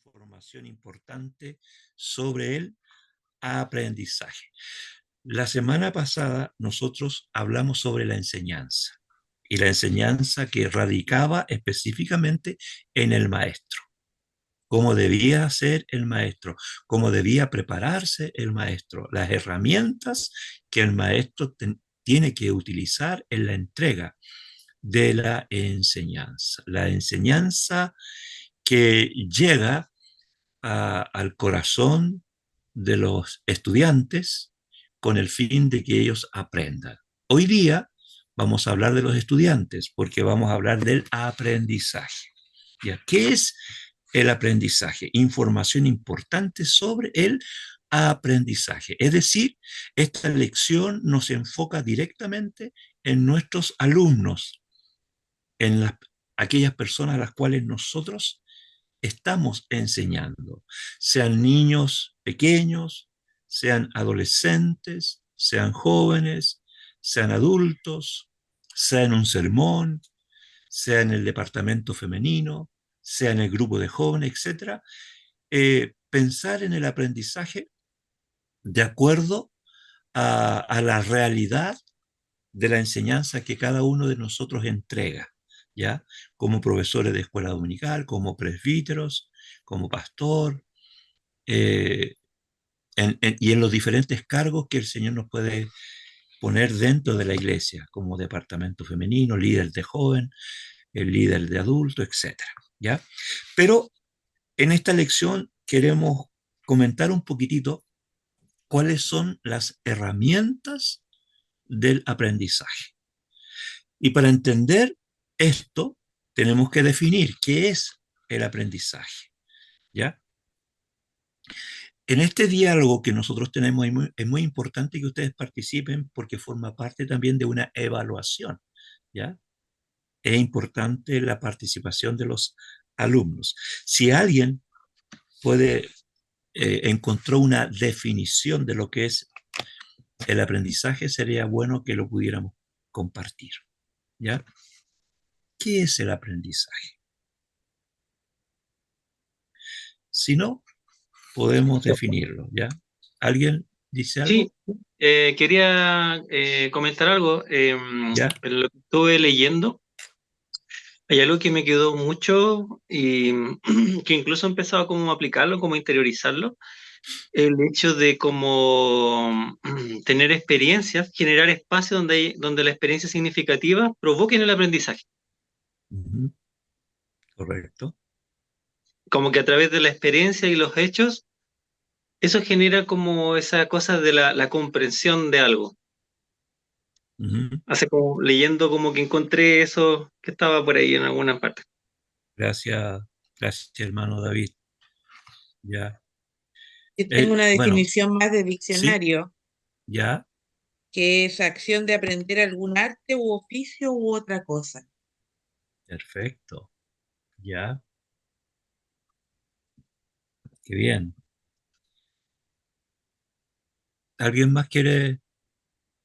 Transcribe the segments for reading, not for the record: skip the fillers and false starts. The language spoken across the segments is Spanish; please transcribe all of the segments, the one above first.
información importante sobre el aprendizaje. La semana pasada nosotros hablamos sobre la enseñanza y la enseñanza que radicaba específicamente en el maestro, cómo debía ser el maestro, cómo debía prepararse el maestro, las herramientas que el maestro tiene que utilizar en la entrega de la enseñanza. La enseñanza que llega al corazón de los estudiantes con el fin de que ellos aprendan. Hoy día vamos a hablar de los estudiantes porque vamos a hablar del aprendizaje. ¿Ya? ¿Qué es el aprendizaje? Información importante sobre el aprendizaje. Es decir, esta lección nos enfoca directamente en nuestros alumnos, en aquellas personas a las cuales nosotros estamos enseñando, sean niños pequeños, sean adolescentes, sean jóvenes, sean adultos, sea en un sermón, sea en el departamento femenino, sea en el grupo de jóvenes, etcétera. Pensar en el aprendizaje de acuerdo a la realidad de la enseñanza que cada uno de nosotros entrega, ¿ya? Como profesores de escuela dominical, como presbíteros, como pastor, eh, y en los diferentes cargos que el Señor nos puede poner dentro de la iglesia, como departamento femenino, líder de joven, el líder de adulto, etcétera, ¿ya? Pero en esta lección queremos comentar un poquitito cuáles son las herramientas del aprendizaje. Y para entender esto, tenemos que definir qué es el aprendizaje, ¿ya? En este diálogo que nosotros tenemos es muy importante que ustedes participen porque forma parte también de una evaluación, ¿ya? Es importante la participación de los alumnos. Si alguien encontró una definición de lo que es el aprendizaje, sería bueno que lo pudiéramos compartir, ¿ya? ¿Qué es el aprendizaje? Si no, podemos definirlo, ¿ya? ¿Alguien dice Sí, algo? quería comentar algo. ¿Ya? En lo que estuve leyendo, hay algo que me quedó mucho y que incluso he empezado como a aplicarlo, como a interiorizarlo. El hecho de como tener experiencias, generar espacios donde la experiencia significativa provoquen el aprendizaje. Ujú, correcto. Como que a través de la experiencia y los hechos, eso genera como esa cosa de la comprensión de algo. Ujú. Hace como leyendo como que encontré eso que estaba por ahí en alguna parte. Gracias, gracias, hermano David. Ya. Yo tengo una Bueno, definición más de sí, diccionario, ya, que es acción de aprender algún arte u oficio u otra cosa. perfecto. Ya, qué bien. ¿Alguien más quiere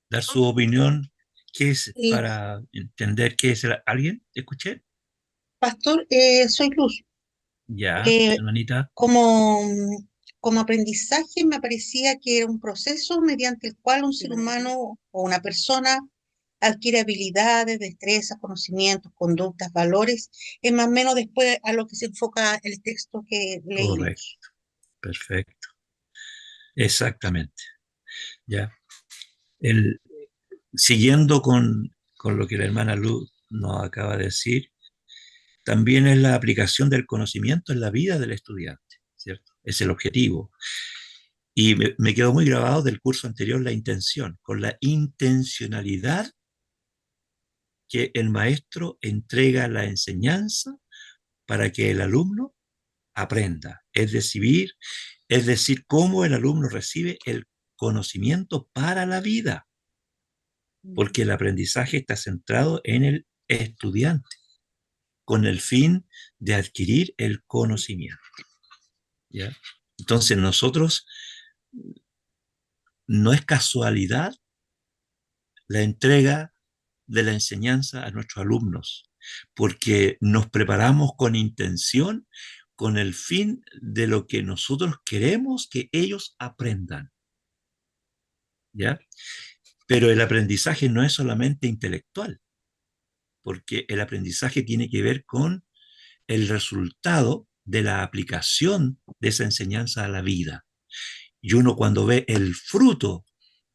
dar su opinión? ¿Qué es Y, para entender qué es alguien? ¿Escuché? pastor, soy Luz. Ya, Eh, hermanita. como, como aprendizaje me parecía que era un proceso mediante el cual un ser humano o una persona adquiere habilidades, destrezas, conocimientos, conductas, valores, es más o menos después a lo que se enfoca el texto que Correcto, leímos. perfecto. Exactamente. Ya. El, siguiendo con lo que la hermana Luz nos acaba de decir, también es la aplicación del conocimiento en la vida del estudiante, ¿cierto? Es el objetivo. Y me quedó muy grabado del curso anterior la intención, con la intencionalidad que el maestro entrega la enseñanza para que el alumno aprenda. Es decir, cómo el alumno recibe el conocimiento para la vida, porque el aprendizaje está centrado en el estudiante, con el fin de adquirir el conocimiento. ¿Ya? Entonces nosotros, no es casualidad la entrega de la enseñanza a nuestros alumnos, porque nos preparamos con intención, con el fin de lo que nosotros queremos que ellos aprendan, ¿ya? Pero el aprendizaje no es solamente intelectual, porque el aprendizaje tiene que ver con el resultado de la aplicación de esa enseñanza a la vida. Y uno cuando ve el fruto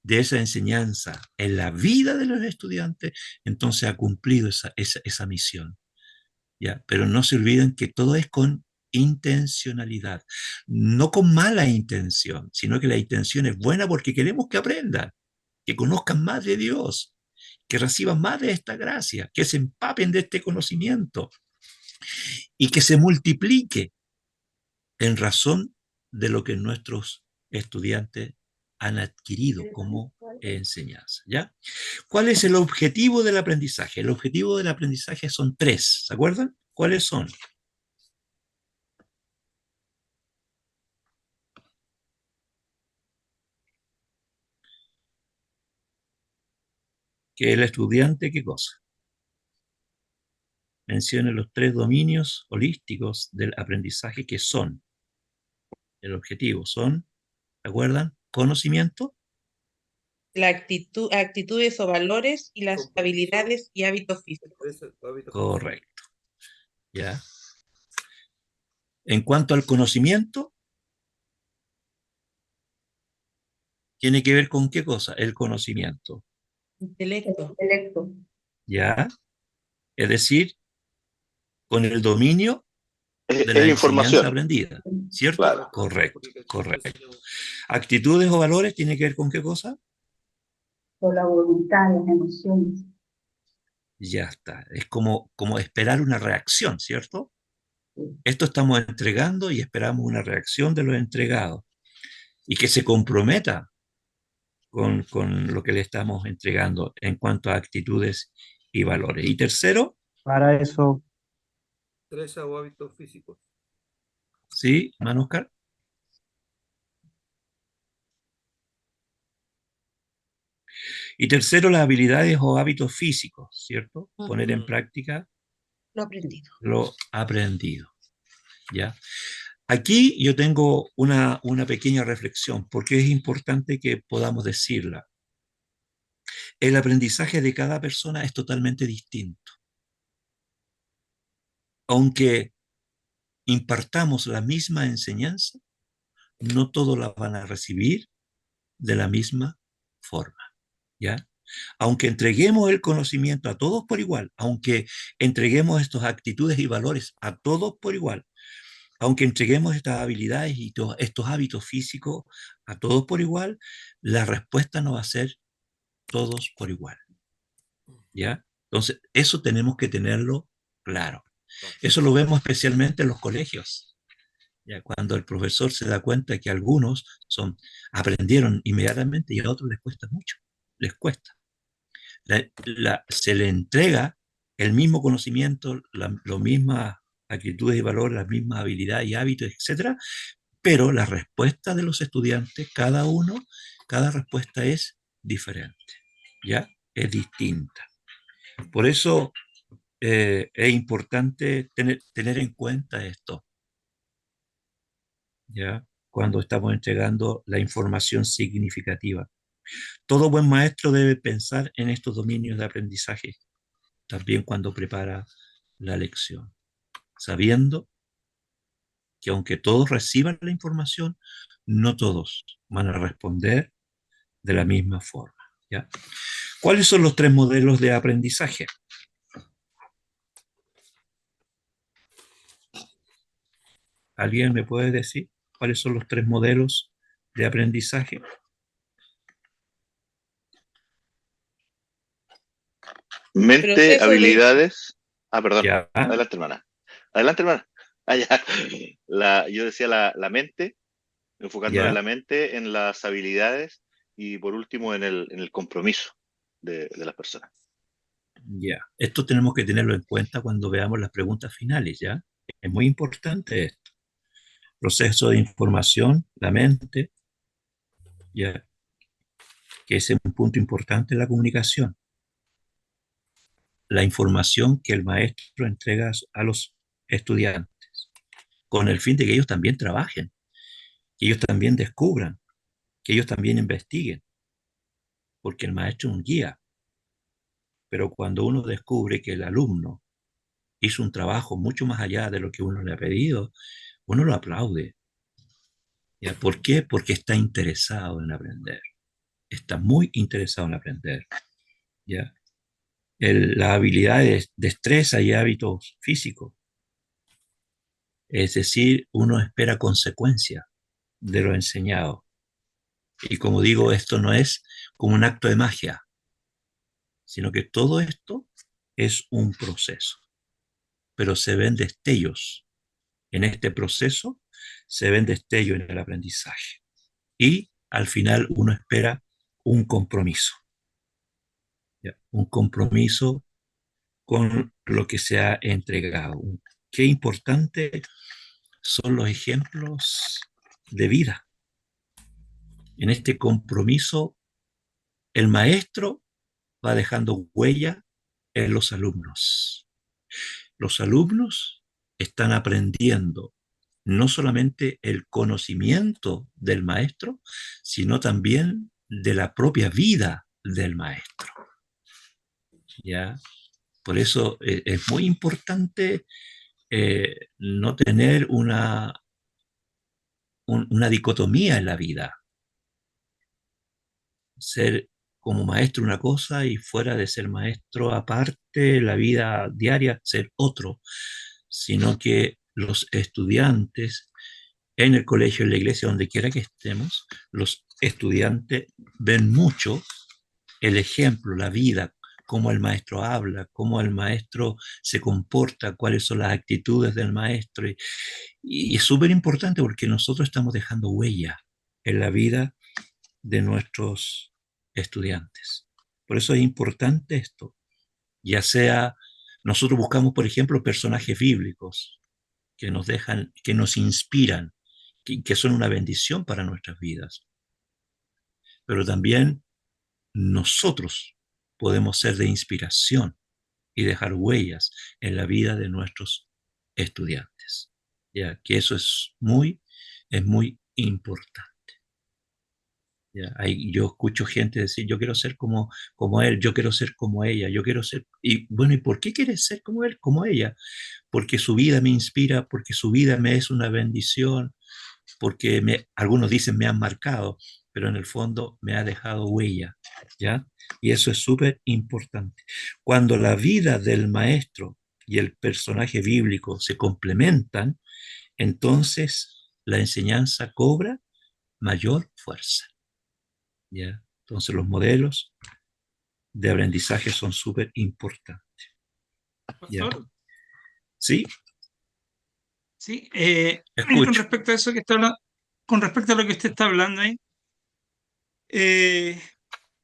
de esa enseñanza en la vida de los estudiantes, entonces ha cumplido esa misión. ¿Ya? Pero no se olviden que todo es con intencionalidad, no con mala intención, sino que la intención es buena porque queremos que aprendan, que conozcan más de Dios, que reciban más de esta gracia, que se empapen de este conocimiento y que se multiplique en razón de lo que nuestros estudiantes han adquirido como enseñanza, ¿ya? ¿Cuál es el objetivo del aprendizaje? El objetivo del aprendizaje son tres, ¿se acuerdan? ¿Cuáles son? Que el estudiante, ¿qué cosa? Mencione los tres dominios holísticos del aprendizaje que son. El objetivo son, ¿se acuerdan? Conocimiento. La actitud, actitudes o valores y las habilidades y hábitos físicos. Correcto. ¿Ya? En cuanto al conocimiento, tiene que ver con qué cosa? El conocimiento. Intelecto. ¿Ya? Es decir, con el dominio de la Es enseñanza información. aprendida, ¿cierto? Claro. Correcto, correcto. Actitudes o valores tiene que ver con qué cosa? Con la voluntad, las emociones. Ya está. Es como esperar una reacción, ¿cierto? Esto estamos entregando y esperamos una reacción de los entregados y que se comprometa con lo que le estamos entregando en cuanto a actitudes y valores. Y tercero, Para eso, Destreza o hábitos físicos. ¿sí, Manuscar? Y tercero, las habilidades o hábitos físicos, ¿cierto? Poner en práctica Lo aprendido. lo aprendido, ¿ya? Aquí yo tengo una pequeña reflexión, porque es importante que podamos decirla. El aprendizaje de cada persona es totalmente distinto. Aunque impartamos la misma enseñanza, no todos la van a recibir de la misma forma, ¿ya? Aunque entreguemos el conocimiento a todos por igual, aunque entreguemos estas actitudes y valores a todos por igual, aunque entreguemos estas habilidades y estos hábitos físicos a todos por igual, la respuesta no va a ser todos por igual, ¿ya? Entonces, eso tenemos que tenerlo claro. Eso lo vemos especialmente en los colegios. Ya, cuando el profesor se da cuenta que algunos aprendieron inmediatamente y a otros les cuesta mucho, les cuesta. Se le entrega el mismo conocimiento, las mismas actitudes y valores, las mismas habilidades y hábitos, etcétera, pero la respuesta de los estudiantes, cada respuesta es diferente, ¿ya? Es distinta. Por eso es importante tener en cuenta esto, ¿ya? Cuando estamos entregando la información significativa. Todo buen maestro debe pensar en estos dominios de aprendizaje, también cuando prepara la lección, sabiendo que aunque todos reciban la información, no todos van a responder de la misma forma, ¿ya? ¿Cuáles son los tres modelos de aprendizaje? ¿Alguien me puede decir cuáles son los tres modelos de aprendizaje? Mente, Proceso habilidades. Perdón. Ya. Adelante, hermana. Adelante, hermana. Ya. Yo decía la mente, enfocándonos Ya. en la mente, en las habilidades y por último en el compromiso de las personas. Ya. Esto tenemos que tenerlo en cuenta cuando veamos las preguntas finales, ¿ya? Es muy importante esto. Proceso de información, la mente, ¿ya? Que es un punto importante en la comunicación. La información que el maestro entrega a los estudiantes. con el fin de que ellos también trabajen, que ellos también descubran, que ellos también investiguen, porque el maestro es un guía. Pero cuando uno descubre que el alumno hizo un trabajo mucho más allá de lo que uno le ha pedido, uno lo aplaude. ¿Ya? ¿Por qué? Porque está interesado en aprender, está muy interesado en aprender. ¿Ya? Las habilidades, destreza y hábitos físicos, es decir, uno espera consecuencias de lo enseñado. Y como digo, esto no es como un acto de magia, sino que todo esto es un proceso, pero se ven destellos. En este proceso se ven destellos en el aprendizaje. Y al final uno espera un compromiso, ¿ya? Un compromiso con lo que se ha entregado. Qué importante son los ejemplos de vida. En este compromiso, el maestro va dejando huella en los alumnos. Los alumnos están aprendiendo no solamente el conocimiento del maestro, sino también de la propia vida del maestro. ¿Ya? Por eso es muy importante no tener una dicotomía en la vida. Ser como maestro una cosa y fuera de ser maestro aparte, la vida diaria, ser otro, sino que los estudiantes en el colegio, en la iglesia, donde quiera que estemos, los estudiantes ven mucho el ejemplo, la vida, cómo el maestro habla, cómo el maestro se comporta, cuáles son las actitudes del maestro. Y es súper importante porque nosotros estamos dejando huella en la vida de nuestros estudiantes. Por eso es importante esto. Ya sea, nosotros buscamos, por ejemplo, personajes bíblicos que nos dejan, que nos inspiran, que son una bendición para nuestras vidas. Pero también nosotros podemos ser de inspiración y dejar huellas en la vida de nuestros estudiantes. Ya que eso es muy importante. ¿Ya? Yo escucho gente decir, yo quiero ser como él, yo quiero ser como ella, yo quiero ser... Y bueno, ¿y por qué quieres ser como él, como ella? Porque su vida me inspira, porque su vida me es una bendición, porque algunos dicen me han marcado, pero en el fondo me ha dejado huella, ¿ya? Y eso es súper importante. Cuando la vida del maestro y el personaje bíblico se complementan, entonces la enseñanza cobra mayor fuerza, ¿ya? Entonces los modelos de aprendizaje son súper importantes, ¿ya? Pastor, ¿Sí? sí, con Escucho. respecto a eso que está hablando, con respecto a lo que usted está hablando ahí, eh,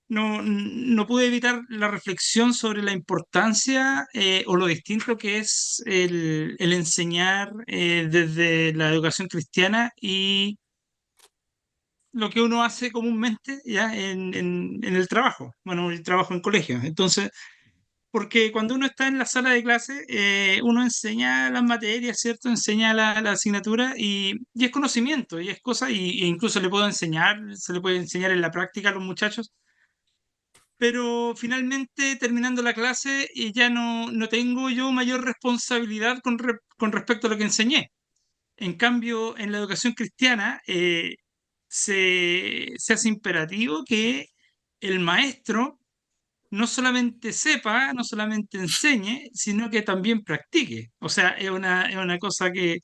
no pude evitar la reflexión sobre la importancia o lo distinto que es el enseñar desde la educación cristiana y lo que uno hace comúnmente ya en el trabajo, bueno, el trabajo en colegio. Entonces, porque cuando uno está en la sala de clase, uno enseña las materias, ¿cierto? Enseña la asignatura y es conocimiento, y es cosa, e incluso le puedo enseñar, se le puede enseñar en la práctica a los muchachos, pero finalmente terminando la clase ya no tengo yo mayor responsabilidad con respecto a lo que enseñé. En cambio, en la educación cristiana se hace imperativo que el maestro no solamente sepa, no solamente enseñe, sino que también practique. O sea, es una cosa que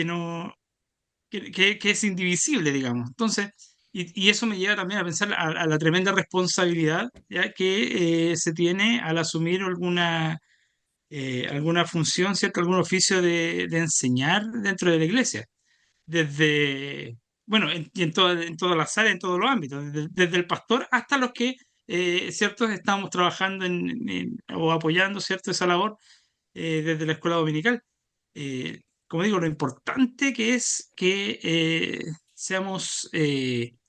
no, que es indivisible, digamos. Entonces, y eso me lleva también a pensar a la tremenda responsabilidad ya que se tiene al asumir alguna función, ¿cierto? Algún oficio de enseñar dentro de la iglesia. Desde, bueno, y en todas las áreas, en todos los ámbitos, desde el pastor hasta los que, ¿cierto? Estamos trabajando o apoyando, ¿cierto? Esa labor desde la escuela dominical. Como digo, lo importante que es que seamos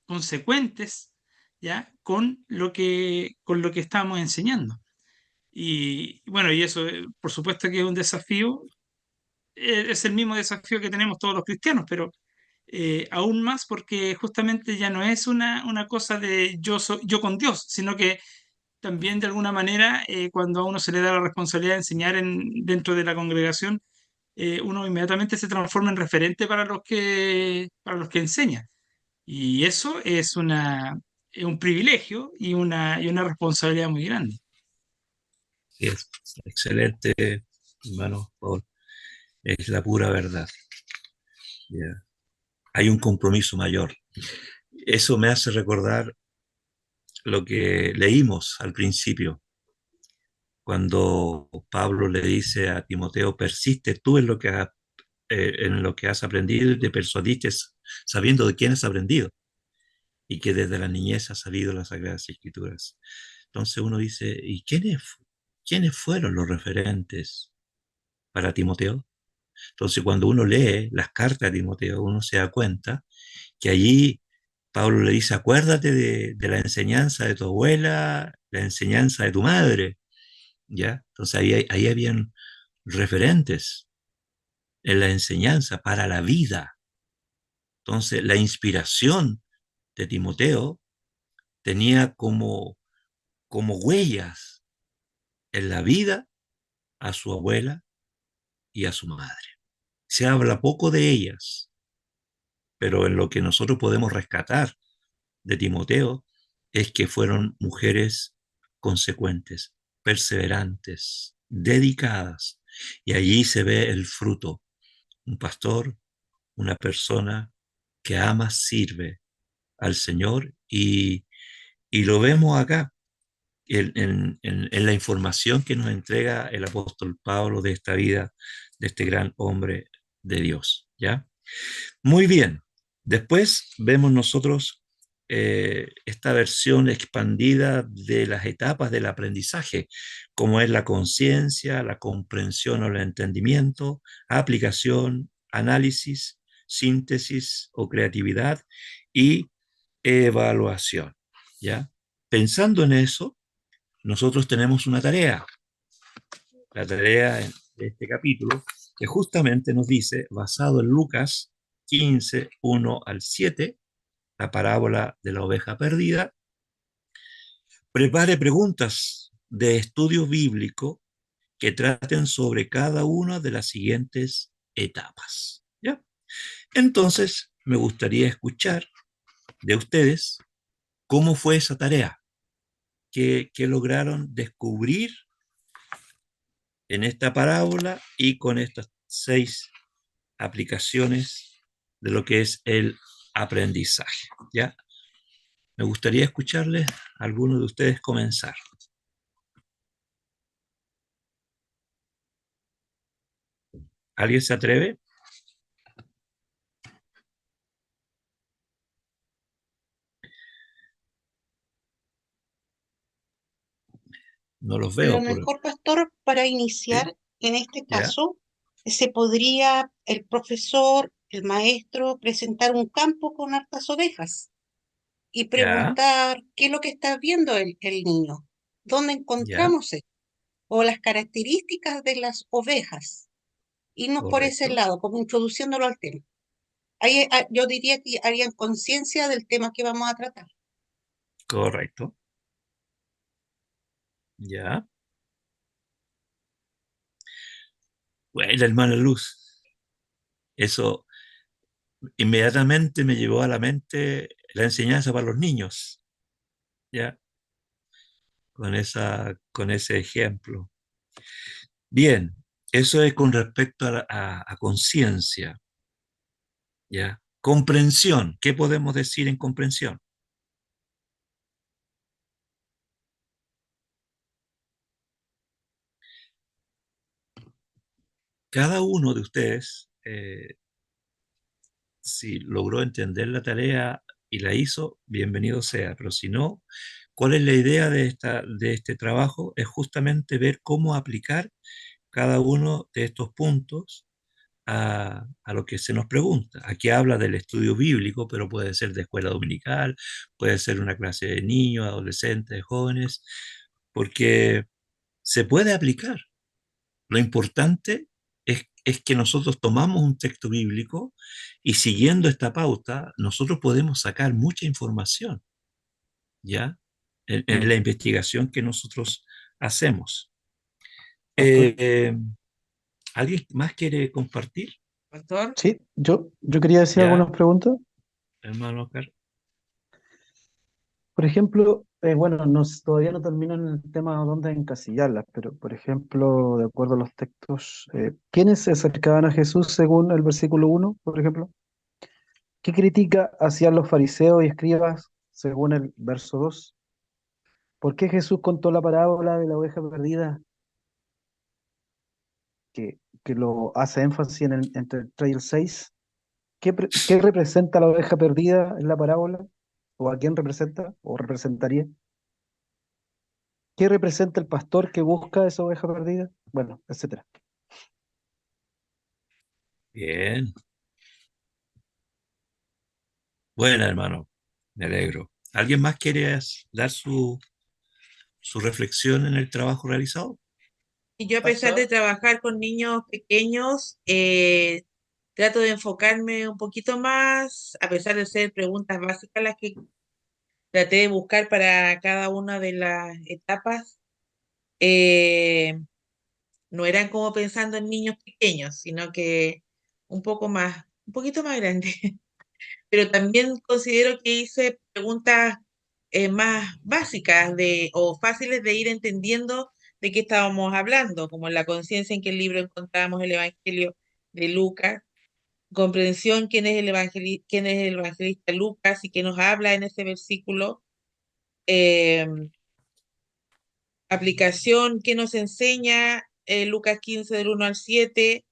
consecuentes, ¿ya? Con lo que estamos enseñando. Y bueno, y eso, por supuesto que es un desafío es el mismo desafío que tenemos todos los cristianos, pero aún más porque justamente ya no es una cosa de yo con Dios, sino que también de alguna manera cuando a uno se le da la responsabilidad de enseñar dentro de la congregación, uno inmediatamente se transforma en referente para los que enseña. Y eso es un privilegio y una responsabilidad muy grande. Sí, es excelente, hermano Paul. Es la pura verdad. Ya. Hay un compromiso mayor. Eso me hace recordar lo que leímos al principio, cuando Pablo le dice a Timoteo, persiste tú en lo que has aprendido y te persuadiste sabiendo de quién has aprendido y que desde la niñez has sabido las Sagradas Escrituras. Entonces uno dice, ¿y quiénes fueron los referentes para Timoteo? Entonces cuando uno lee las cartas de Timoteo, uno se da cuenta que allí Pablo le dice, acuérdate de la enseñanza de tu abuela, la enseñanza de tu madre, ¿ya? Entonces ahí habían referentes en la enseñanza para la vida. Entonces la inspiración de Timoteo tenía como huellas en la vida a su abuela y a su madre. Se habla poco de ellas, pero en lo que nosotros podemos rescatar de Timoteo es que fueron mujeres consecuentes, perseverantes, dedicadas, y allí se ve el fruto. Un pastor, una persona que ama, sirve al Señor y lo vemos acá en la información que nos entrega el apóstol Pablo de esta vida, de este gran hombre de Dios, ¿ya? Muy bien. Después vemos nosotros esta versión expandida de las etapas del aprendizaje, como es la conciencia, la comprensión o el entendimiento, aplicación, análisis, síntesis o creatividad y evaluación, ¿ya? Pensando en eso, nosotros tenemos una tarea, la tarea de este capítulo, que justamente nos dice, basado en Lucas 15, 1 al 7, la parábola de la oveja perdida, prepare preguntas de estudio bíblico que traten sobre cada una de las siguientes etapas. ¿Ya? Entonces, me gustaría escuchar de ustedes cómo fue esa tarea, qué lograron descubrir en esta parábola y con estas 6 aplicaciones de lo que es el aprendizaje. ¿Ya? Me gustaría escucharles a alguno de ustedes comenzar. ¿Alguien se atreve? No los A lo veo mejor, pastor, para ¿sí? iniciar, en este ¿Ya? caso, se podría el profesor, el maestro, presentar un campo con hartas ovejas y ¿Ya? preguntar qué es lo que está viendo el niño, dónde ¿Ya? encontramos esto, o las características de las ovejas, irnos por ese Correcto. lado, como introduciéndolo al tema. Ahí, yo diría que harían conciencia del tema que vamos a tratar. Correcto. ¿Ya? Bueno, hermana Luz, eso inmediatamente me llevó a la mente la enseñanza para los niños, ¿ya? Con ese ejemplo. Bien, eso es con respecto a conciencia, ¿ya? Comprensión, ¿qué podemos decir en comprensión? Cada uno de ustedes, si logró entender la tarea y la hizo, bienvenido sea, pero si no, ¿cuál es la idea de este trabajo? Es justamente ver cómo aplicar cada uno de estos puntos a lo que se nos pregunta. Aquí habla del estudio bíblico, pero puede ser de escuela dominical, puede ser una clase de niños, adolescentes, jóvenes, porque se puede aplicar. Lo importante es es que nosotros tomamos un texto bíblico y siguiendo esta pauta, nosotros podemos sacar mucha información, ¿ya? En la investigación que nosotros hacemos. Pastor. ¿Alguien más quiere compartir? Pastor, Sí, yo quería decir ¿Ya, algunas preguntas. hermano Oscar? Por ejemplo, bueno, todavía no termino en el tema dónde encasillarlas, pero por ejemplo, de acuerdo a los textos, ¿quiénes se acercaban a Jesús según el versículo 1, por ejemplo? ¿Qué crítica hacían los fariseos y escribas según el verso 2? ¿Por qué Jesús contó la parábola de la oveja perdida, que lo hace énfasis entre el 3 y el 6? ¿Qué representa la oveja perdida en la parábola? ¿O a quién representa o representaría? ¿Qué representa el pastor que busca esa oveja perdida? Bueno, etcétera. Bien. Bueno, hermano, me alegro. ¿Alguien más quiere dar su reflexión en el trabajo realizado? Y yo, a pesar de trabajar con niños pequeños, trato de enfocarme un poquito más, a pesar de ser preguntas básicas las que traté de buscar para cada una de las etapas. No eran como pensando en niños pequeños, sino que un poco más, un poquito más grandes. Pero también considero que hice preguntas más básicas o fáciles de ir entendiendo de qué estábamos hablando, como la conciencia en que el libro encontramos el Evangelio de Lucas, comprensión quién es el evangelista Lucas y qué nos habla en ese versículo, eh, aplicación, qué nos enseña Lucas 15 del 1 al 7,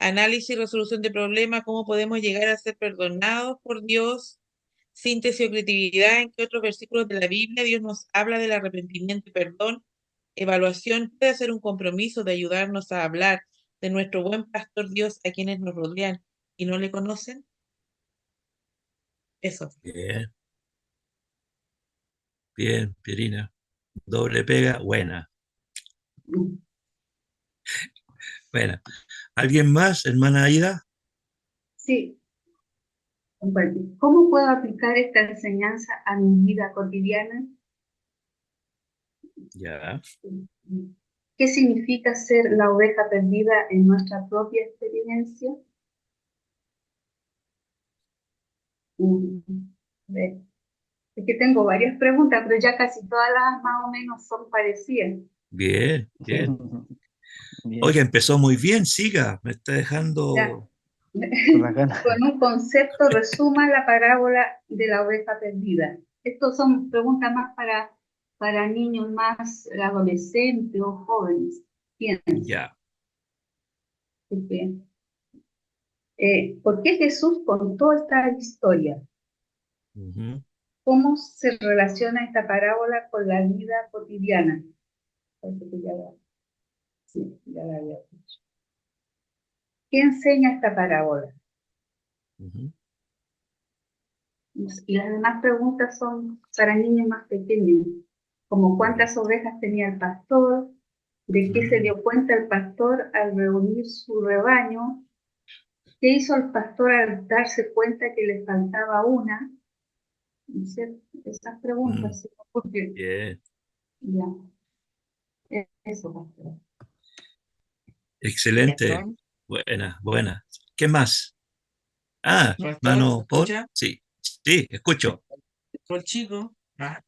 análisis y resolución de problemas, cómo podemos llegar a ser perdonados por Dios, síntesis o creatividad, en qué otros versículos de la Biblia Dios nos habla del arrepentimiento y perdón, evaluación, puede ser un compromiso de ayudarnos a hablar de nuestro buen pastor Dios a quienes nos rodean y no le conocen. Eso. Bien, bien, Pierina. Doble pega, buena. Buena. ¿Alguien más, hermana Aida? Sí, compartir. ¿Cómo puedo aplicar esta enseñanza a mi vida cotidiana? Ya, ¿Qué significa ser la oveja perdida en nuestra propia experiencia? A ver, es que tengo varias preguntas, pero ya casi todas las más o menos son parecidas. bien, bien. Bien, Oiga, empezó muy bien, siga. Me está Ya. dejando. con las ganas. Con un concepto resuma la parábola de la oveja perdida. Estas son preguntas más para niños más adolescentes o jóvenes. Piensa. Ya. Bien. ¿Por qué Jesús contó esta historia? Ujú. ¿Cómo se relaciona esta parábola con la vida cotidiana? Sí, ya la había dicho. ¿Qué enseña esta parábola? Ujú. Y las demás preguntas son para niños más pequeños, como cuántas ovejas tenía el pastor, de qué se dio cuenta el pastor al reunir su rebaño, qué hizo el pastor al darse cuenta que le faltaba una. ¿No es cierto? Esas preguntas, ¿sí? Porque Bien, ya, eso, pastor. excelente. pastor, Buena, buena. ¿Qué más? Ah, pastor, ¿se mano, ¿por? escucha? Sí, sí, escucho. Por chico. Ah.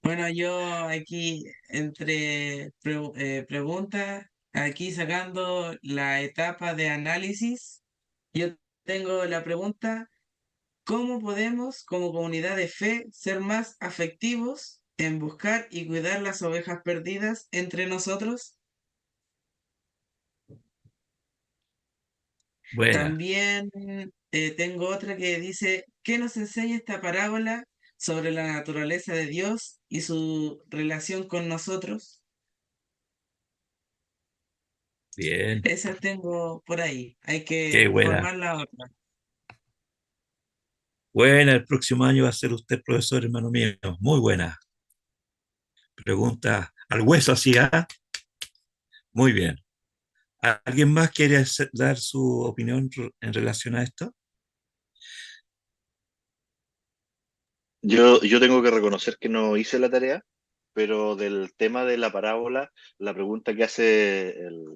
Bueno, yo aquí entre preguntas, aquí sacando la etapa de análisis, yo tengo la pregunta, ¿cómo podemos como comunidad de fe ser más afectivos en buscar y cuidar las ovejas perdidas entre nosotros? Buena. También tengo otra que dice, ¿qué nos enseña esta parábola sobre la naturaleza de Dios y su relación con nosotros? Bien. Esa tengo por ahí. Hay Qué que buena. formar la otra. Buena, el próximo año va a ser usted profesor, hermano mío. Muy buena. Pregunta al hueso así, ¿ah? Muy bien. ¿Alguien más quiere dar su opinión en relación a esto? Yo tengo que reconocer que no hice la tarea, pero del tema de la parábola, la pregunta que hace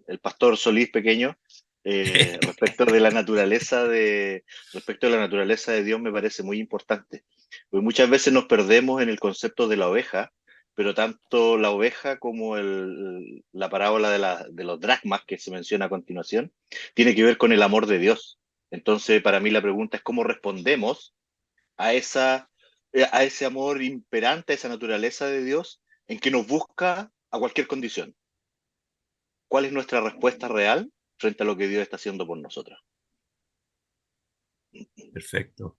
el pastor Solís pequeño respecto de la naturaleza de Dios me parece muy importante. Porque muchas veces nos perdemos en el concepto de la oveja, pero tanto la oveja como la parábola de los dracmas que se menciona a continuación, tiene que ver con el amor de Dios. Entonces, para mí la pregunta es cómo respondemos a a ese amor imperante, a esa naturaleza de Dios en que nos busca a cualquier condición. ¿Cuál es nuestra respuesta real frente a lo que Dios está haciendo por nosotros? Perfecto.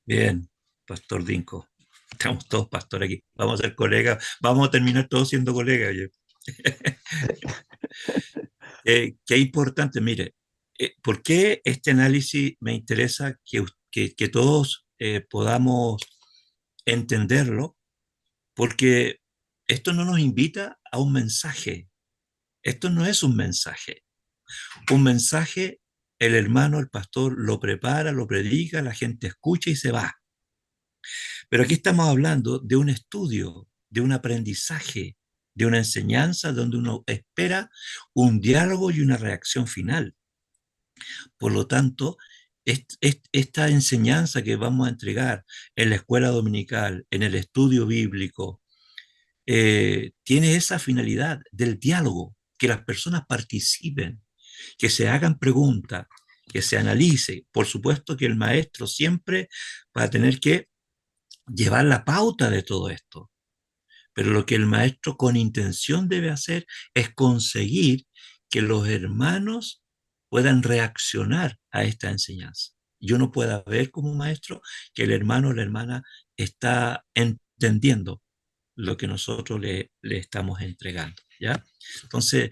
Bien, Pastor Dinko. Estamos todos pastores aquí. Vamos a ser colegas. Vamos a terminar todos siendo colegas. Oye. Qué importante, mire, ¿por qué este análisis me interesa que todos podamos entenderlo? Porque esto no nos invita a un mensaje. Esto no es un mensaje. Un mensaje, el hermano, el pastor lo prepara, lo predica, la gente escucha y se va. Pero aquí estamos hablando de un estudio, de un aprendizaje, de una enseñanza donde uno espera un diálogo y una reacción final. Por lo tanto, esta enseñanza que vamos a entregar en la escuela dominical, en el estudio bíblico, tiene esa finalidad del diálogo, que las personas participen, que se hagan preguntas, que se analice. Por supuesto que el maestro siempre va a tener que llevar la pauta de todo esto, pero lo que el maestro con intención debe hacer es conseguir que los hermanos puedan reaccionar a esta enseñanza. Yo no pueda ver como maestro que el hermano o la hermana está entendiendo lo que nosotros le estamos entregando, ¿ya? Entonces,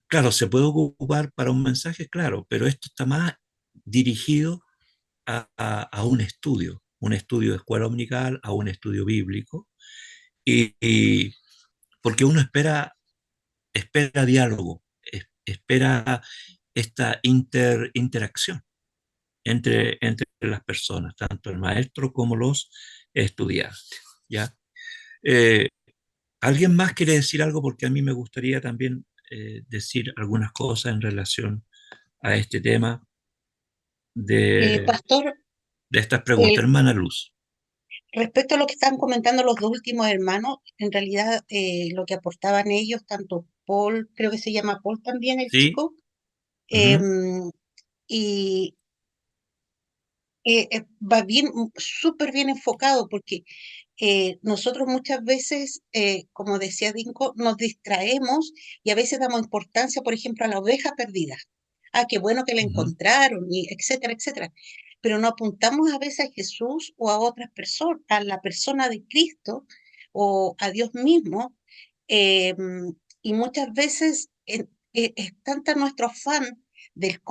claro, se puede ocupar para un mensaje, claro, pero esto está más dirigido a un estudio de escuela dominical, a un estudio bíblico, y porque uno espera diálogo, espera esta interacción entre las personas, tanto el maestro como los estudiantes, ¿ya? Eh, ¿Alguien más quiere decir algo? Porque a mí me gustaría también decir algunas cosas en relación a este tema de, Pastor, de estas preguntas. el, Hermana Luz. respecto a lo que están comentando los dos últimos hermanos, en realidad lo que aportaban ellos, tanto Paul, creo que se llama Paul también, el ¿Sí? chico, Ujú, em, y va bien, súper bien enfocado, porque nosotros muchas veces, como decía Dinko, nos distraemos y a veces damos importancia, por ejemplo, a la oveja perdida. Ah, qué bueno que la ujú, encontraron, y etcétera, etcétera. Pero no apuntamos a veces a Jesús o a otras personas, a la persona de Cristo o a Dios mismo. eh, y muchas veces es tanta nuestro afán del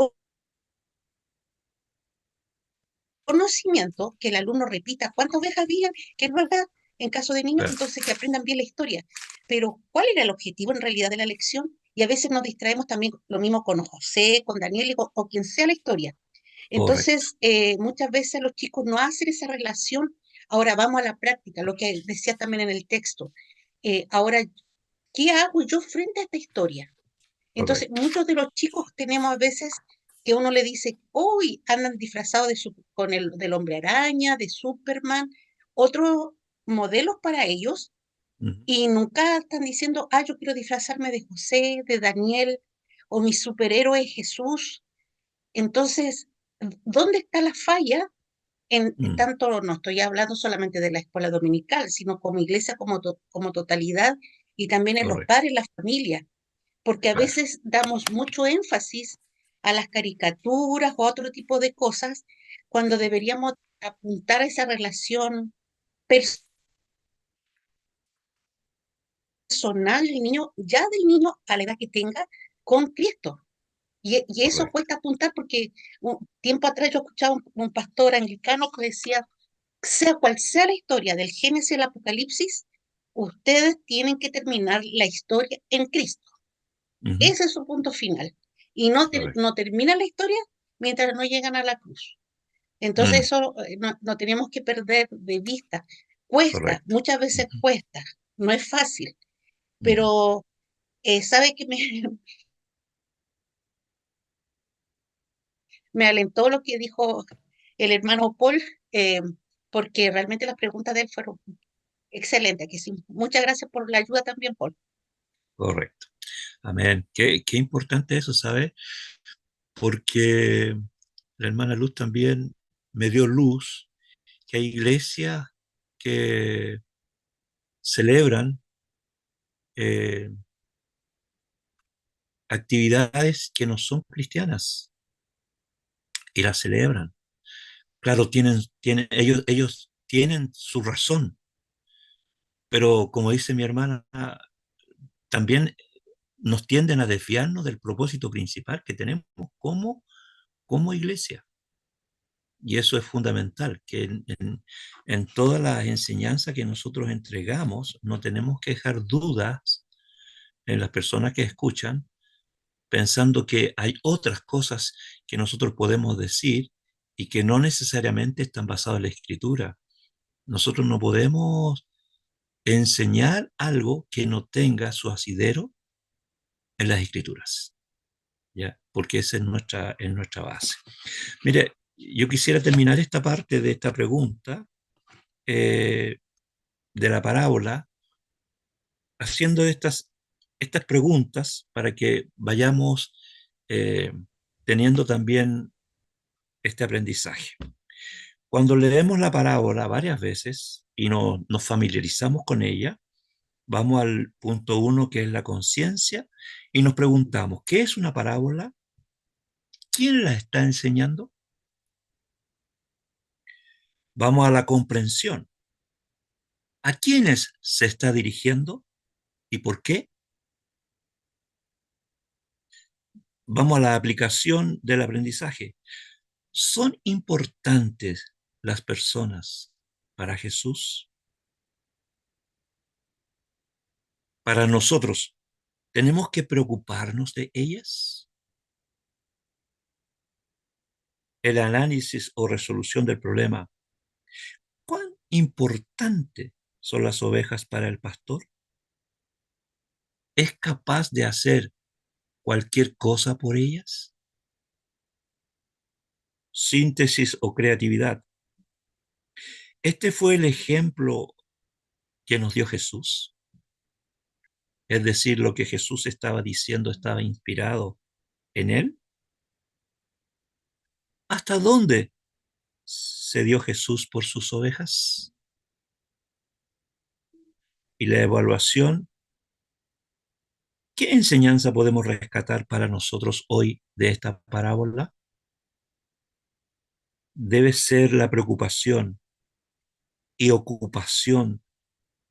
conocimiento, que el alumno repita cuántas ovejas había, que es verdad, en caso de niños, claro, entonces que aprendan bien la historia. Pero, ¿cuál era el objetivo en realidad de la lección? Y a veces nos distraemos también lo mismo con José, con Daniel o quien sea la historia. correcto. Entonces, muchas veces los chicos no hacen esa relación. Ahora vamos a la práctica, lo que decía también en el texto. Ahora, ¿qué hago yo frente a esta historia? Entonces, Correcto. muchos de los chicos tenemos a veces que uno le dice, hoy andan disfrazados con el del hombre araña, de Superman, otros modelos para ellos, Ujú, y nunca están diciendo, ah, yo quiero disfrazarme de José, de Daniel, o mi superhéroe es Jesús. Entonces, ¿dónde está la falla? mm, Tanto no estoy hablando solamente de la escuela dominical, sino como iglesia como totalidad, y también en los correcto. padres, la familia, porque a Claro. veces damos mucho énfasis a las caricaturas o a otro tipo de cosas cuando deberíamos apuntar a esa relación personal del niño, ya del niño a la edad que tenga, con Cristo. Y eso Correcto. cuesta apuntar porque un tiempo atrás yo escuchaba un pastor anglicano que decía, sea cual sea la historia del Génesis al Apocalipsis, ustedes tienen que terminar la historia en Cristo. Ujú, Ese es su punto final. Y no, correcto. no termina la historia mientras no llegan a la cruz. Entonces Mm, eso no tenemos que perder de vista. Cuesta, correcto. muchas veces Ujú, cuesta, no es fácil, ujú. pero sabe que me alentó lo que dijo el hermano Paul, eh, porque realmente las preguntas de él fueron excelentes. Que sí. Muchas gracias por la ayuda también, Paul. Correcto. Amén. Qué importante eso, ¿sabes? Porque la hermana Luz también me dio luz que hay iglesias que celebran eh, actividades que no son cristianas y las celebran. Claro, ellos tienen su razón, pero como dice mi hermana, también nos tienden a desviarnos del propósito principal que tenemos como iglesia. Y eso es fundamental, que en todas las enseñanzas que nosotros entregamos, no tenemos que dejar dudas en las personas que escuchan, pensando que hay otras cosas que nosotros podemos decir y que no necesariamente están basadas en la escritura. Nosotros no podemos enseñar algo que no tenga su asidero en las escrituras, ¿ya? Porque esa es nuestra base. Mire, yo quisiera terminar esta parte de esta pregunta eh, de la parábola haciendo estas preguntas para que vayamos eh, teniendo también este aprendizaje. Cuando leemos la parábola varias veces y nos familiarizamos con ella, vamos al punto uno, que es la conciencia, y nos preguntamos, ¿qué es una parábola? ¿Quién la está enseñando? Vamos a la comprensión. ¿A quiénes se está dirigiendo y por qué? Vamos a la aplicación del aprendizaje. ¿Son importantes las personas para Jesús? Para nosotros, ¿tenemos que preocuparnos de ellas? El análisis o resolución del problema. ¿Cuán importante son las ovejas para el pastor? ¿Es capaz de hacer cualquier cosa por ellas? Síntesis o creatividad. Este fue el ejemplo que nos dio Jesús. Es decir, lo que Jesús estaba diciendo estaba inspirado en él. ¿Hasta dónde se dio Jesús por sus ovejas? Y la evaluación, ¿qué enseñanza podemos rescatar para nosotros hoy de esta parábola? Debe ser la preocupación y ocupación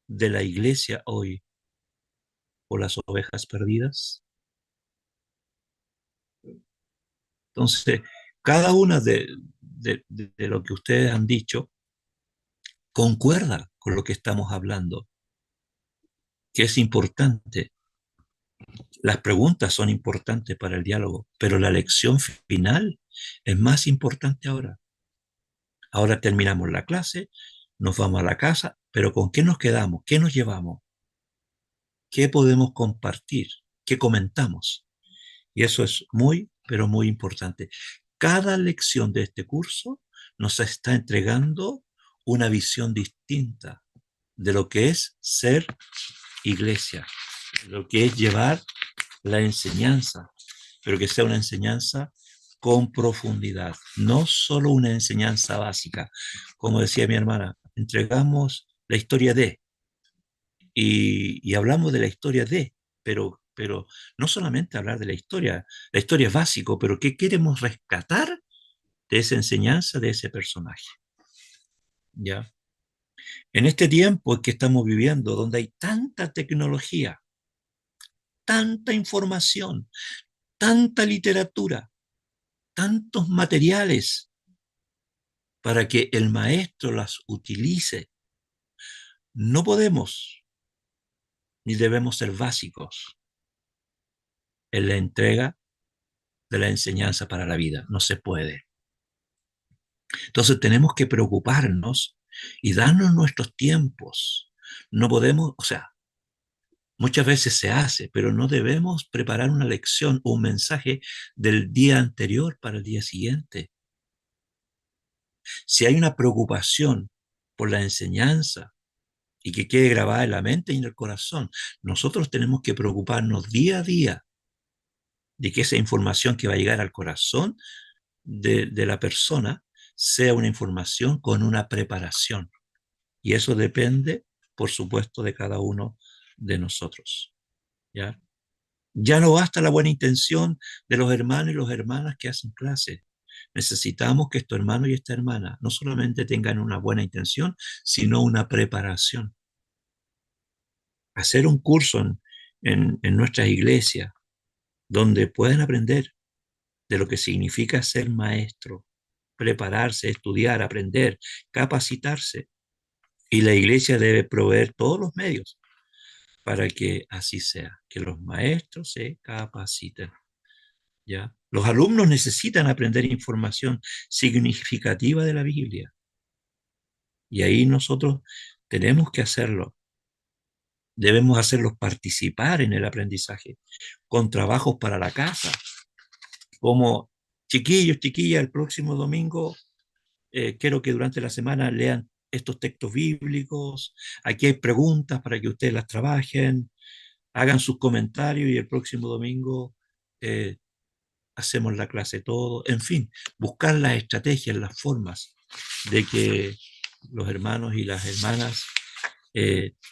de la iglesia hoy por las ovejas perdidas. Entonces, cada una de lo que ustedes han dicho concuerda con lo que estamos hablando, que es importante. Las preguntas son importantes para el diálogo, pero la lección final es más importante ahora. Ahora terminamos la clase, nos vamos a la casa, pero ¿con qué nos quedamos? ¿Qué nos llevamos? ¿Qué podemos compartir? ¿Qué comentamos? Y eso es muy, pero muy importante. Cada lección de este curso nos está entregando una visión distinta de lo que es ser iglesia, de lo que es llevar la enseñanza, pero que sea una enseñanza con profundidad, no solo una enseñanza básica. Como decía mi hermana, entregamos la historia y hablamos de la historia pero no solamente hablar de la historia es básico, pero ¿qué queremos rescatar de esa enseñanza de ese personaje? ¿Ya? En este tiempo que estamos viviendo, donde hay tanta tecnología, tanta información, tanta literatura, tantos materiales para que el maestro las utilice, no podemos ni debemos ser básicos. en la entrega de la enseñanza para la vida. No se puede. Entonces tenemos que preocuparnos y darnos nuestros tiempos. No podemos, o sea, muchas veces se hace, pero no debemos preparar una lección o un mensaje del día anterior para el día siguiente. Si hay una preocupación por la enseñanza y que quede grabada en la mente y en el corazón, nosotros tenemos que preocuparnos día a día de que esa información que va a llegar al corazón de la persona sea una información con una preparación. Y eso depende, por supuesto, de cada uno de nosotros. ¿Ya? Ya no basta la buena intención de los hermanos y las hermanas que hacen clase. Necesitamos que estos hermanos y esta hermana no solamente tengan una buena intención, sino una preparación. Hacer un curso en nuestras iglesias donde puedan aprender de lo que significa ser maestro, prepararse, estudiar, aprender, capacitarse. Y la iglesia debe proveer todos los medios para que así sea, que los maestros se capaciten. ¿Ya? Los alumnos necesitan aprender información significativa de la Biblia. Y ahí nosotros tenemos que hacerlo. Debemos hacerlos participar en el aprendizaje, con trabajos para la casa, como chiquillos, chiquillas, el próximo domingo quiero que durante la semana lean estos textos bíblicos, aquí hay preguntas para que ustedes las trabajen, hagan sus comentarios y el próximo domingo eh, hacemos la clase todo, en fin, buscar las estrategias, las formas de que los hermanos y las hermanas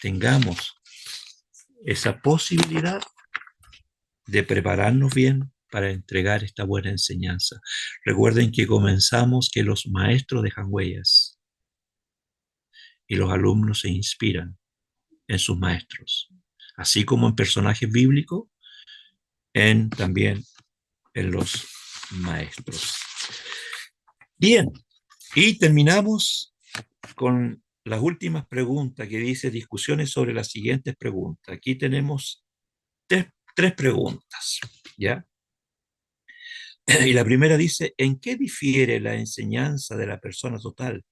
tengamos esa posibilidad de prepararnos bien para entregar esta buena enseñanza. Recuerden que comenzamos que los maestros dejan huellas y los alumnos se inspiran en sus maestros, así como en personajes bíblicos, también en los maestros. Bien, y terminamos con las últimas preguntas que dice discusiones sobre las siguientes preguntas. Aquí tenemos tres preguntas, ¿ya? Y la primera dice, ¿en qué difiere la enseñanza de la persona total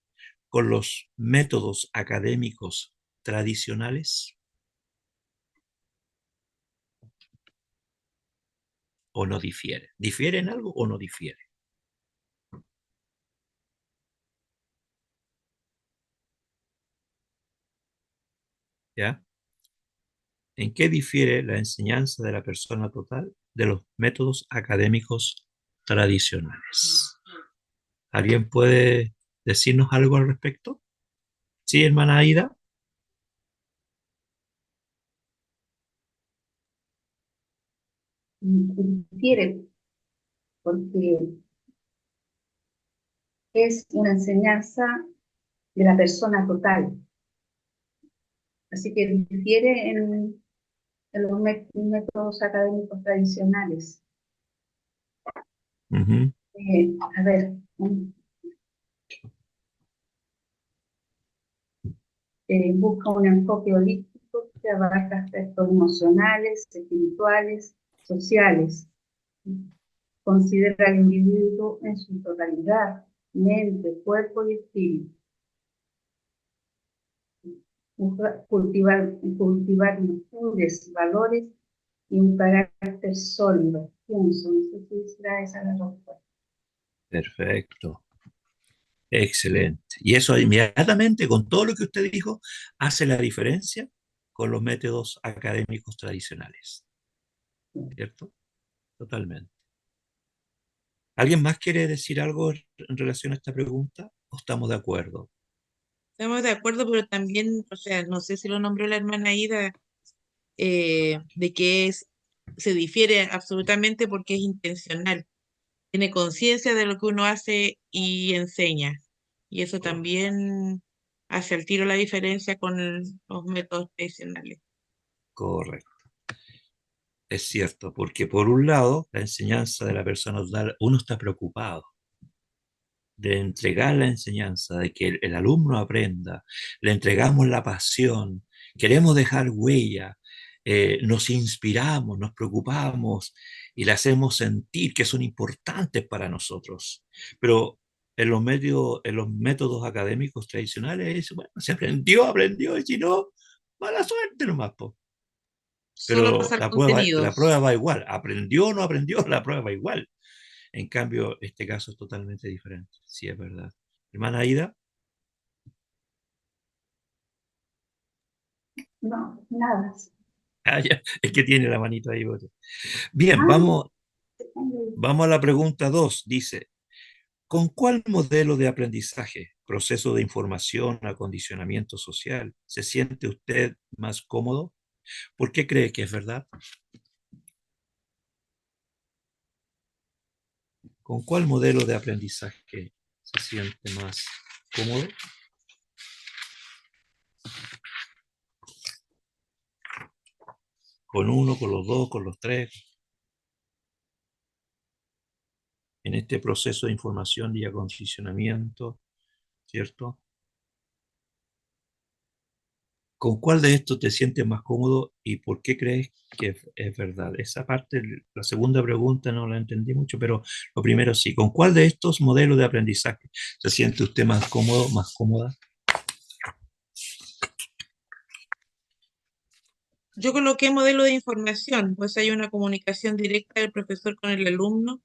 con los métodos académicos tradicionales? ¿O no difiere? ¿Difiere en algo o no difiere? ¿Ya? ¿En qué difiere la enseñanza de la persona total de los métodos académicos tradicionales? ¿Alguien puede decirnos algo al respecto? Sí, hermana Aida. Difiere porque es una enseñanza de la persona total. Así que difiere en los métodos académicos tradicionales. Uh-huh. A ver, busca un enfoque holístico que abarca aspectos emocionales, espirituales, sociales. Considera al individuo en su totalidad, mente, cuerpo y espíritu. Cultivar virtudes, valores y un carácter sólido. Pienso, no sé si será esa la respuesta. Perfecto. Excelente. Y eso inmediatamente, con todo lo que usted dijo, hace la diferencia con los métodos académicos tradicionales. ¿Cierto? Totalmente. ¿Alguien más quiere decir algo en relación a esta pregunta? ¿O estamos de acuerdo? Estamos de acuerdo, pero también, o sea, no sé si lo nombró la hermana Ida, de que se difiere absolutamente porque es intencional. Tiene conciencia de lo que uno hace y enseña. Y eso también hace al tiro la diferencia con los métodos tradicionales. Correcto. Es cierto, porque por un lado, la enseñanza de la persona total, uno está preocupado de entregar la enseñanza, de que el alumno aprenda, le entregamos la pasión, queremos dejar huella, nos inspiramos, nos preocupamos y le hacemos sentir que son importantes para nosotros. Pero en los métodos académicos tradicionales, bueno, se aprendió, aprendió, y si no, mala suerte nomás, po. Solo Pero pasar contenidos. la prueba va igual. Aprendió o no aprendió, la prueba va igual. En cambio, este caso es totalmente diferente. Sí, es verdad. Hermana Aida. No, nada. Ah, ya, es que tiene la manito ahí. Bien, Ah, vamos a la pregunta 2. Dice, ¿con cuál modelo de aprendizaje, proceso de información, acondicionamiento social, se siente usted más cómodo? ¿Por qué cree que es verdad? ¿Con cuál modelo de aprendizaje se siente más cómodo? ¿Con uno, con los dos, con los tres? En este proceso de información y acondicionamiento, ¿cierto? ¿Con cuál de estos te sientes más cómodo y por qué crees que es verdad? Esa parte, la segunda pregunta no la entendí mucho, pero lo primero sí. ¿Con cuál de estos modelos de aprendizaje se siente usted más cómodo, más cómoda? Yo coloqué modelo de información, pues hay una comunicación directa del profesor con el alumno,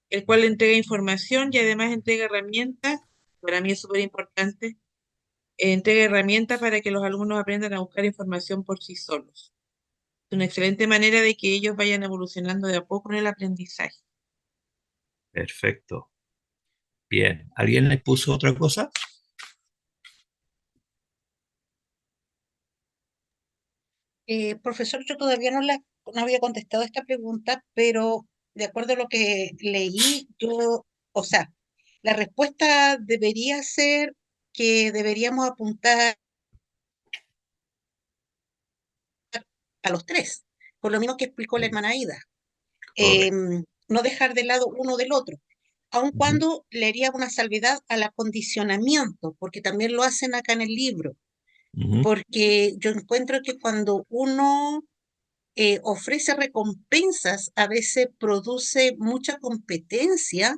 el cual entrega información y además entrega herramientas, para mí es súper importante, entrega herramientas para que los alumnos aprendan a buscar información por sí solos. Es una excelente manera de que ellos vayan evolucionando de a poco en el aprendizaje. Perfecto. Bien. ¿Alguien le puso otra cosa? Profesor, yo todavía no había contestado esta pregunta, pero de acuerdo a lo que leí, o sea, la respuesta debería ser que deberíamos apuntar a los tres, por lo mismo que explicó la hermana Aida. Correcto. No dejar de lado uno del otro, aun cuando le haría una salvedad al acondicionamiento, porque también lo hacen acá en el libro, porque yo encuentro que cuando uno ofrece recompensas, a veces produce mucha competencia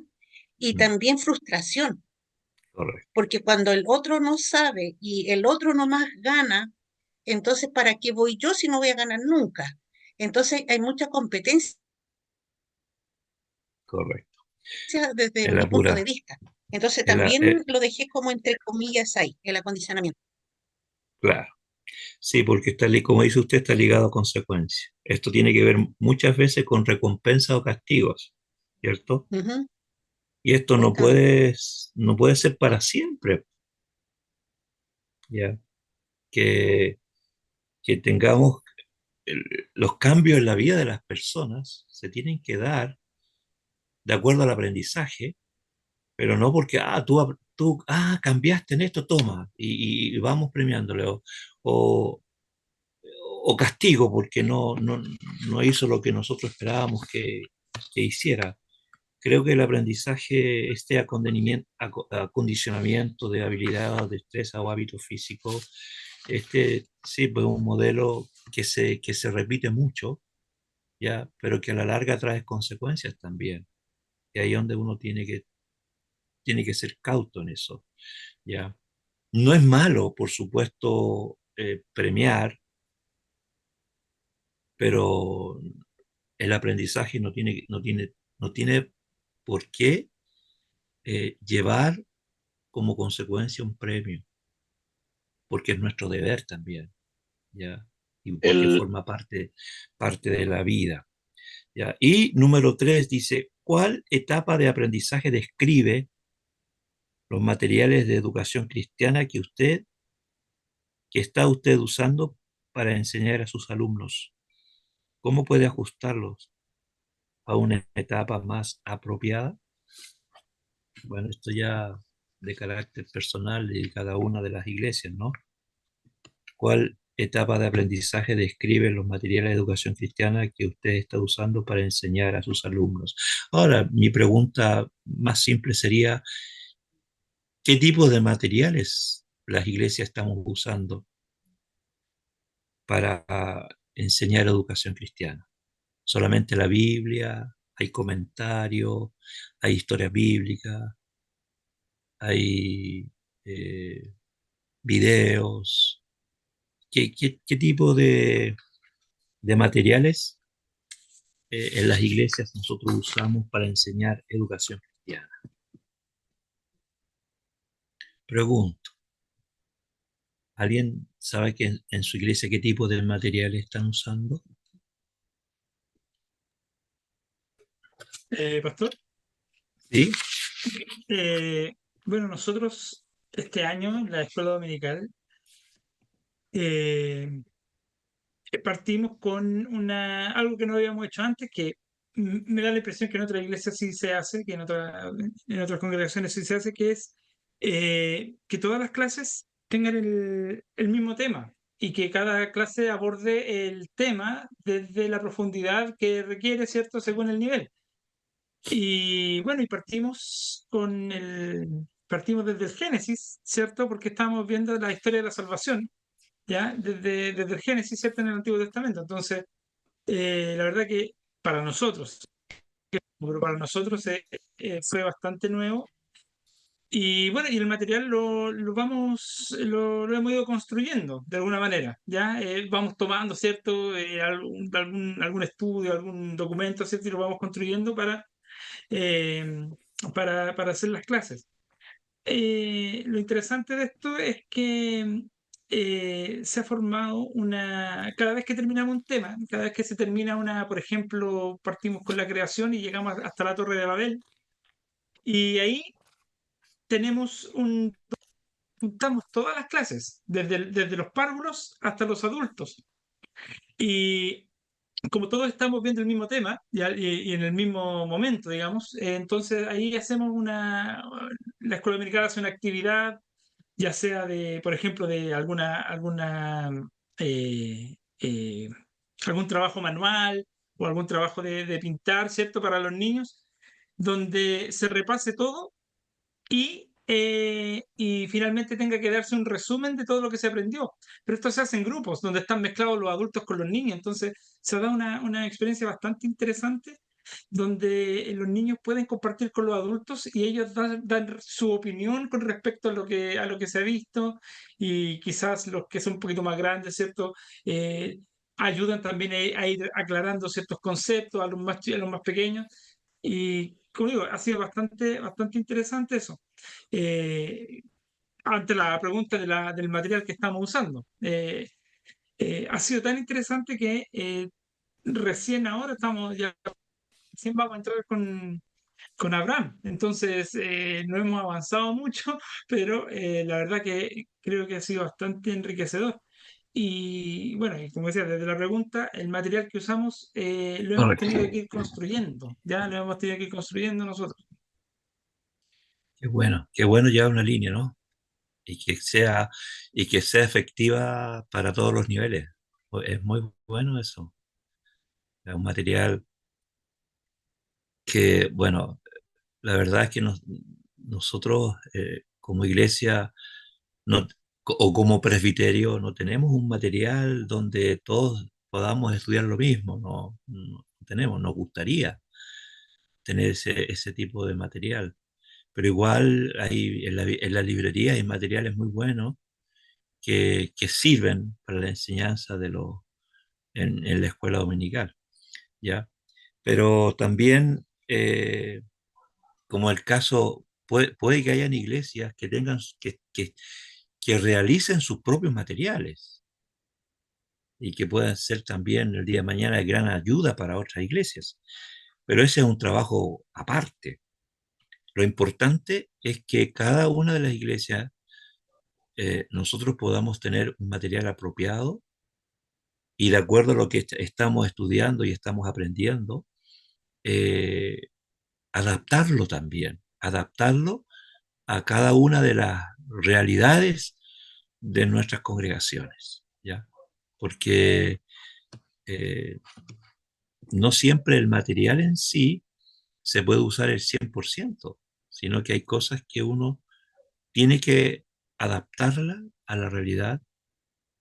y también frustración, Correcto. porque cuando el otro no sabe y el otro nomás gana, entonces ¿para qué voy yo si no voy a ganar nunca? Entonces hay mucha competencia Correcto. desde Es mi la punto de pura. vista. Entonces es la- también lo dejé como entre comillas ahí, el acondicionamiento. claro. Sí, porque como dice usted, está ligado a consecuencias. Esto tiene que ver muchas veces con recompensas o castigos, ¿cierto? Ujú, Y esto justamente. no puede ser para siempre, ¿ya? Que, que tengamos los cambios en la vida de las personas se tienen que dar de acuerdo al aprendizaje, pero no porque, cambiaste en esto, toma, y vamos premiándole, o, o castigo porque no hizo lo que nosotros esperábamos que hiciera. Creo que el aprendizaje, este acondicionamiento de habilidades, destreza o hábitos físicos, este sí, pues un modelo que se repite mucho, ¿ya? Pero que a la larga trae consecuencias también. Y ahí es donde uno tiene que ser cauto en eso, ¿ya? No es malo, por supuesto, premiar, pero el aprendizaje no tiene por qué llevar como consecuencia un premio, porque es nuestro deber también, ¿ya? Y porque El, forma parte de la vida, ¿ya? Y número 3 dice, ¿cuál etapa de aprendizaje describe los materiales de educación cristiana que está usted usando para enseñar a sus alumnos? ¿Cómo puede ajustarlos a una etapa más apropiada? Bueno, esto ya de carácter personal de cada una de las iglesias, ¿no? ¿Cuál etapa de aprendizaje describe los materiales de educación cristiana que usted está usando para enseñar a sus alumnos? Ahora, mi pregunta más simple sería, ¿qué tipo de materiales las iglesias estamos usando para enseñar educación cristiana. Solamente la Biblia, hay comentarios, hay historias bíblicas, hay videos. ¿Qué tipo de materiales en las iglesias nosotros usamos para enseñar educación cristiana? Pregunto, ¿alguien sabe que en su iglesia qué tipo de materiales están usando? Pastor, ¿Sí? bueno, nosotros este año en la escuela dominical eh, partimos con algo que no habíamos hecho antes, que me da la impresión que en otras iglesias sí se hace, que en otras congregaciones sí se hace, que es que todas las clases tengan el mismo tema y que cada clase aborde el tema desde la profundidad que requiere, ¿cierto?, según el nivel. Y bueno, y partimos desde el Génesis, ¿cierto? Porque estamos viendo la historia de la salvación, ¿ya? Desde el Génesis, ¿cierto? En el Antiguo Testamento. Entonces, la verdad que para nosotros, pero para nosotros fue bastante nuevo. Y bueno, y el material lo hemos ido construyendo de alguna manera, ¿ya? Vamos tomando, ¿cierto? Algún estudio, algún documento, ¿cierto? Y lo vamos construyendo eh, para hacer las clases. Lo interesante de esto es que se ha formado cada vez que terminamos un tema, cada vez que se termina por ejemplo, partimos con la creación y llegamos hasta la Torre de Babel, y ahí tenemos juntamos todas las clases, desde los párvulos hasta los adultos. Y como todos estamos viendo el mismo tema y en el mismo momento, digamos, entonces ahí la escuela dominical hace una actividad, ya sea por ejemplo, de eh, eh, algún trabajo manual o algún trabajo de pintar, ¿cierto?, para los niños, donde se repase todo y finalmente tenga que darse un resumen de todo lo que se aprendió. Pero esto se hace en grupos, donde están mezclados los adultos con los niños, entonces se da una experiencia bastante interesante donde los niños pueden compartir con los adultos y ellos dan su opinión con respecto a lo que se ha visto, y quizás los que son un poquito más grandes, ¿cierto? Ayudan también a ir aclarando ciertos conceptos a los más pequeños. Y como digo, ha sido bastante interesante eso. Eh, Ante la pregunta del material que estamos usando. Ha sido tan interesante que recién ahora recién vamos a entrar con Abraham. Entonces, no hemos avanzado mucho, pero la verdad que creo que ha sido bastante enriquecedor. Y bueno, y como decía, desde la pregunta, el material que usamos lo hemos Correcto. tenido que ir construyendo, ya lo hemos tenido que ir construyendo nosotros. Qué bueno llevar una línea, ¿no? Y que sea efectiva para todos los niveles. Es muy bueno eso. Es un material que, bueno, la verdad es que nosotros como iglesia no, o como presbiterio no tenemos un material donde todos podamos estudiar lo mismo, no tenemos, nos gustaría tener ese tipo de material, pero igual hay, en la librería hay materiales muy buenos que sirven para la enseñanza en la escuela dominical, ¿ya? Pero también, como el caso, puede que hayan iglesias que que realicen sus propios materiales y que puedan ser también el día de mañana de gran ayuda para otras iglesias. Pero ese es un trabajo aparte. Lo importante es que cada una de las iglesias nosotros podamos tener un material apropiado y de acuerdo a lo que estamos estudiando y estamos aprendiendo, eh, adaptarlo también, adaptarlo a cada una de las realidades de nuestras congregaciones, ¿ya? Porque eh, no siempre el material en sí se puede usar el 100%, sino que hay cosas que uno tiene que adaptarla a la realidad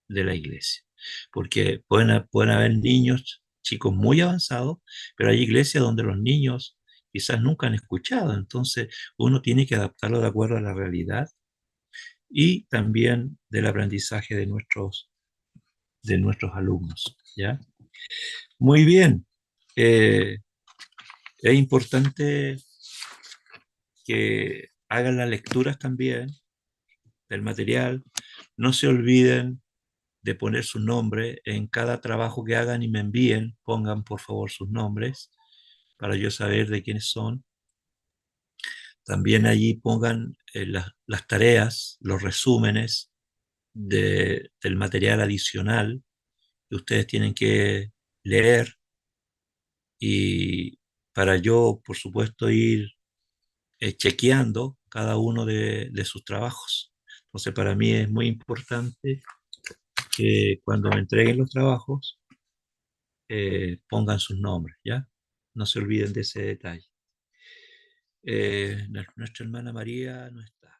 de la iglesia. porque pueden haber niños, chicos muy avanzados, pero hay iglesias donde los niños quizás nunca han escuchado, entonces uno tiene que adaptarlo de acuerdo a la realidad y también del aprendizaje de nuestros alumnos, ¿ya? Muy bien. Es importante que hagan las lecturas también del material. No se olviden de poner su nombre en cada trabajo que hagan y me envíen. Pongan por favor sus nombres para yo saber de quiénes son. También allí pongan las tareas, los resúmenes del material adicional que ustedes tienen que leer y para yo, por supuesto, ir chequeando cada uno de sus trabajos. Entonces, para mí es muy importante que cuando me entreguen los trabajos pongan sus nombres, ¿ya? No se olviden de ese detalle. Nuestra hermana María no está.